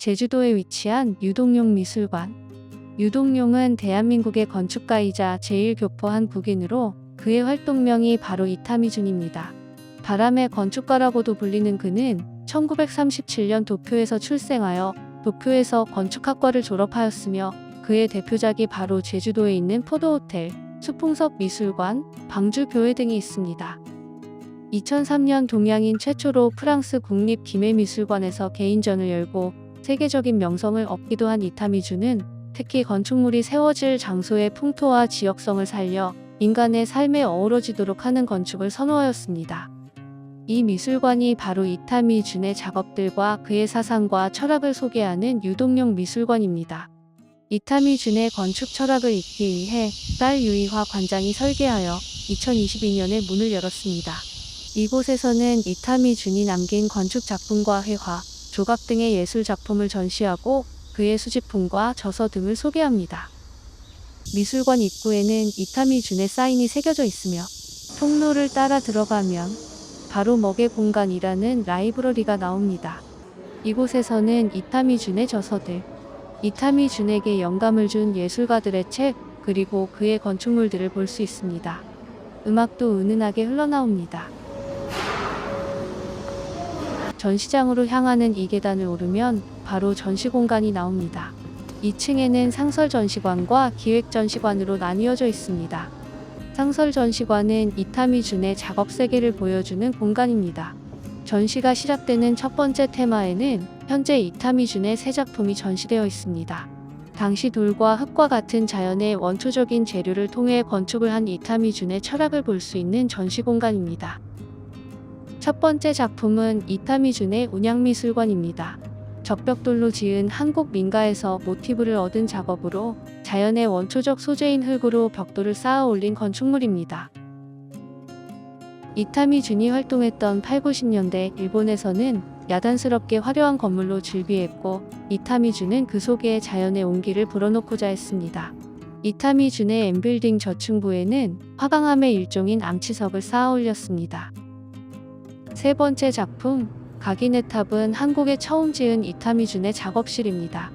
제주도에 위치한 유동용 미술관. 유동용은 대한민국의 건축가이자 제1교포 북인으로 그의 활동명이 바로 이타미준입니다. 바람의 건축가라고도 불리는 그는 1937년 도쿄에서 출생하여 도쿄에서 건축학과를 졸업하였으며 그의 대표작이 바로 제주도에 있는 포도호텔, 수풍석 미술관, 방주교회 등이 있습니다. 2003년 동양인 최초로 프랑스 국립기매미술관에서 개인전을 열고 세계적인 명성을 얻기도 한 이타미준은 특히 건축물이 세워질 장소의 풍토와 지역성을 살려 인간의 삶에 어우러지도록 하는 건축을 선호하였습니다. 이 미술관이 바로 이타미준의 작업들과 그의 사상과 철학을 소개하는 유동용 미술관입니다. 이타미준의 건축 철학을 읽기 위해 딸 유이화 관장이 설계하여 2022년에 문을 열었습니다. 이곳에서는 이타미준이 남긴 건축 작품과 회화, 조각 등의 예술 작품을 전시하고 그의 수집품과 저서 등을 소개합니다. 미술관 입구에는 이타미준의 사인이 새겨져 있으며 통로를 따라 들어가면 바로 먹의 공간이라는 라이브러리가 나옵니다. 이곳에서는 이타미준의 저서들, 이타미준에게 영감을 준 예술가들의 책, 그리고 그의 건축물들을 볼 수 있습니다. 음악도 은은하게 흘러나옵니다. 전시장으로 향하는 이 계단을 오르면 바로 전시 공간이 나옵니다. 2층에는 상설전시관과 기획전시관으로 나뉘어져 있습니다. 상설전시관은 이타미준의 작업 세계를 보여주는 공간입니다. 전시가 시작되는 첫 번째 테마에는 현재 이타미준의 새 작품이 전시되어 있습니다. 당시 돌과 흙과 같은 자연의 원초적인 재료를 통해 건축을 한 이타미준의 철학을 볼 수 있는 전시 공간입니다. 첫 번째 작품은 이타미준의 운양미술관입니다. 적벽돌로 지은 한국 민가에서 모티브를 얻은 작업으로 자연의 원초적 소재인 흙으로 벽돌을 쌓아 올린 건축물입니다. 이타미준이 활동했던 8, 90년대 일본에서는 야단스럽게 화려한 건물로 즐비했고 이타미준은 그 속에 자연의 온기를 불어넣고자 했습니다. 이타미준의 N빌딩 저층부에는 화강암의 일종인 앙치석을 쌓아 올렸습니다. 세 번째 작품, 가기네탑은 한국에 처음 지은 이타미준의 작업실입니다.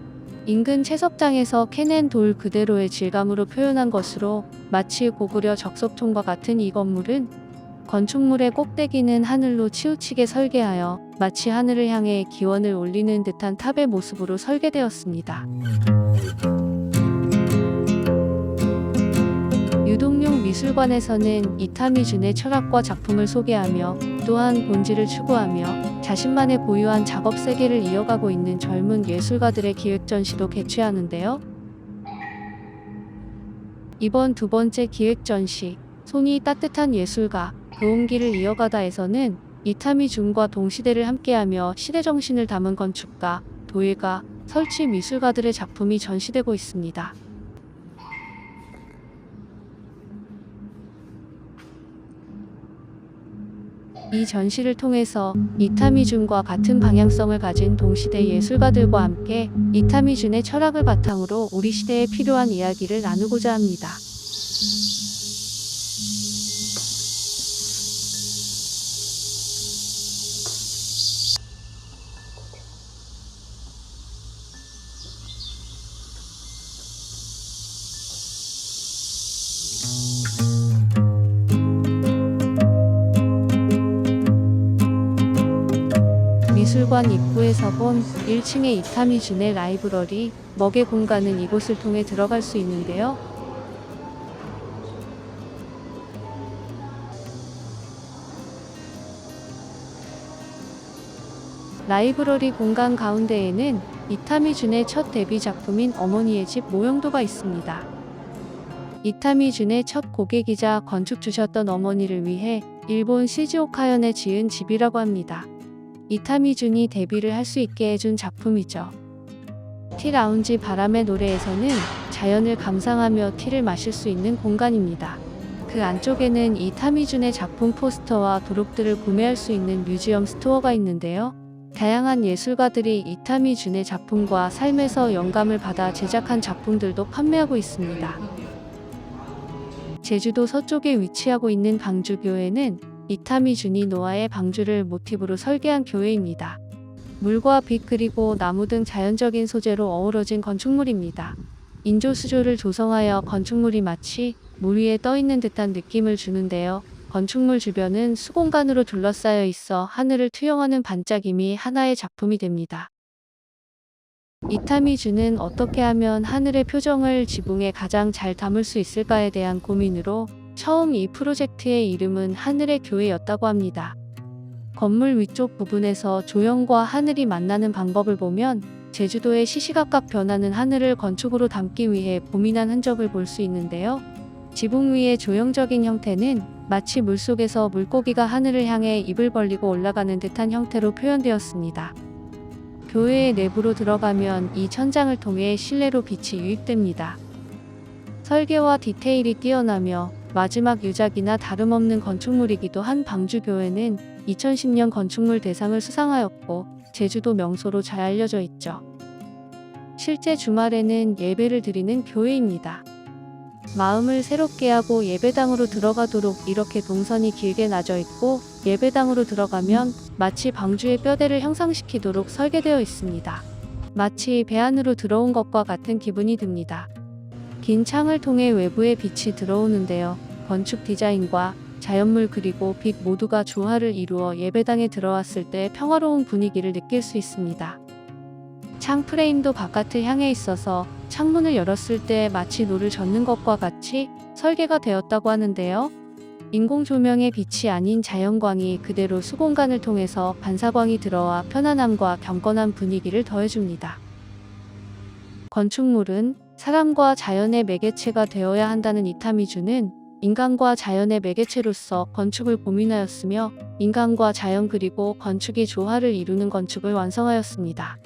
인근 채석장에서 캐낸 돌 그대로의 질감으로 표현한 것으로 마치 고구려 적석통과 같은 이 건물은 건축물의 꼭대기는 하늘로 치우치게 설계하여 마치 하늘을 향해 기원을 올리는 듯한 탑의 모습으로 설계되었습니다. 유동용 미술관에서는 이타미준의 철학과 작품을 소개하며 또한 본질을 추구하며 자신만의 고유한 작업 세계를 이어가고 있는 젊은 예술가들의 기획전시도 개최하는데요. 이번 두 번째 기획전시, 손이 따뜻한 예술가, 그 온기를 이어가다에서는 이타미준과 동시대를 함께하며 시대정신을 담은 건축가, 도예가, 설치 미술가들의 작품이 전시되고 있습니다. 이 전시를 통해서 이타미준과 같은 방향성을 가진 동시대 예술가들과 함께 이타미준의 철학을 바탕으로 우리 시대에 필요한 이야기를 나누고자 합니다. 미술관 입구에서 본 1층의 이타미준의 라이브러리, 먹의 공간은 이곳을 통해 들어갈 수 있는데요. 라이브러리 공간 가운데에는 이타미준의 첫 데뷔 작품인 어머니의 집 모형도가 있습니다. 이타미준의 첫 고객이자 건축주셨던 어머니를 위해 일본 시즈오카현에 지은 집이라고 합니다. 이타미준이 데뷔를 할 수 있게 해준 작품이죠. 티라운지 바람의 노래에서는 자연을 감상하며 티를 마실 수 있는 공간입니다. 그 안쪽에는 이타미준의 작품 포스터와 도록들을 구매할 수 있는 뮤지엄 스토어가 있는데요. 다양한 예술가들이 이타미준의 작품과 삶에서 영감을 받아 제작한 작품들도 판매하고 있습니다. 제주도 서쪽에 위치하고 있는 방주교회는 이타미준이 노아의 방주를 모티브로 설계한 교회입니다. 물과 빛 그리고 나무 등 자연적인 소재로 어우러진 건축물입니다. 인조수조를 조성하여 건축물이 마치 물 위에 떠 있는 듯한 느낌을 주는데요. 건축물 주변은 수공간으로 둘러싸여 있어 하늘을 투영하는 반짝임이 하나의 작품이 됩니다. 이타미주는 어떻게 하면 하늘의 표정을 지붕에 가장 잘 담을 수 있을까에 대한 고민으로 처음 이 프로젝트의 이름은 하늘의 교회였다고 합니다. 건물 위쪽 부분에서 조형과 하늘이 만나는 방법을 보면 제주도의 시시각각 변하는 하늘을 건축으로 담기 위해 고민한 흔적을 볼 수 있는데요. 지붕 위의 조형적인 형태는 마치 물속에서 물고기가 하늘을 향해 입을 벌리고 올라가는 듯한 형태로 표현되었습니다. 교회의 내부로 들어가면 이 천장을 통해 실내로 빛이 유입됩니다. 설계와 디테일이 뛰어나며 마지막 유작이나 다름없는 건축물이기도 한 방주교회는 2010년 건축물 대상을 수상하였고 제주도 명소로 잘 알려져 있죠. 실제 주말에는 예배를 드리는 교회입니다. 마음을 새롭게 하고 예배당으로 들어가도록 이렇게 동선이 길게 나져 있고 예배당으로 들어가면 마치 방주의 뼈대를 형상시키도록 설계되어 있습니다. 마치 배 안으로 들어온 것과 같은 기분이 듭니다. 긴 창을 통해 외부의 빛이 들어오는데요. 건축 디자인과 자연물 그리고 빛 모두가 조화를 이루어 예배당에 들어왔을 때 평화로운 분위기를 느낄 수 있습니다. 창 프레임도 바깥을 향해 있어서 창문을 열었을 때 마치 노를 젓는 것과 같이 설계가 되었다고 하는데요. 인공 조명의 빛이 아닌 자연광이 그대로 수공간을 통해서 반사광이 들어와 편안함과 경건한 분위기를 더해줍니다. 건축물은 사람과 자연의 매개체가 되어야 한다는 이타미주는 인간과 자연의 매개체로서 건축을 고민하였으며 인간과 자연 그리고 건축이 조화를 이루는 건축을 완성하였습니다.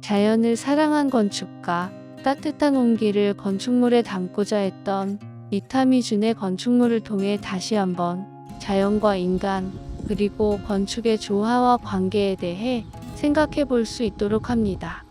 자연을 사랑한 건축가, 따뜻한 온기를 건축물에 담고자 했던 이타미준의 건축물을 통해 다시 한번 자연과 인간, 그리고 건축의 조화와 관계에 대해 생각해 볼 수 있도록 합니다.